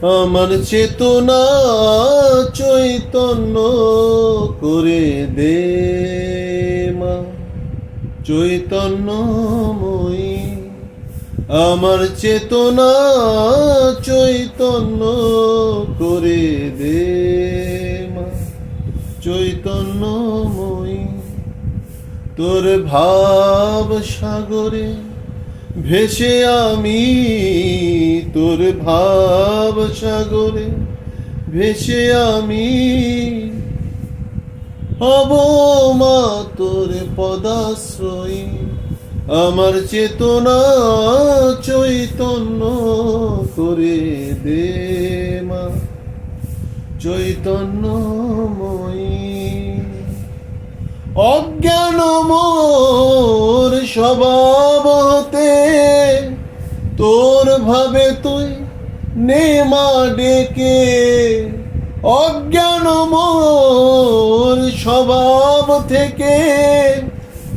আমার চেতনা চৈতন্য করে দে মা, চৈতন্যময়ী। আমার চেতনা চৈতন্য করে দে মা, চৈতন্যময়ী। তোর ভাব সাগরে ভেসে আমি, তোর ভাব সাগরে ভেসে আমি হব মা তোর পদাশ্রয়ী। আমার চেতনা চৈতন্য করে দে মা, চৈতন্যময়ী। অজ্ঞান মোর স্বভাব হতে তোর ভাবে তুই নে মা ডেকে। অজ্ঞান মোর স্বভাব থেকে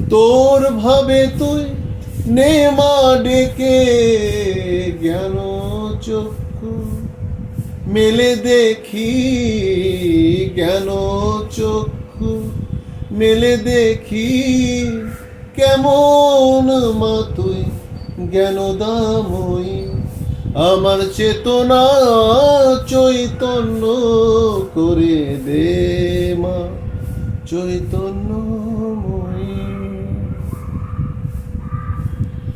তোর ভাবে তুই নে মা ডেকে। জ্ঞান চক্ষু মেলে দেখি, জ্ঞান চক্ষু মেলে দেখি কেমন মা তুই জ্ঞানদাময়ী। আমার চেতনা চৈতন্য করে দে মা, চৈতন্য।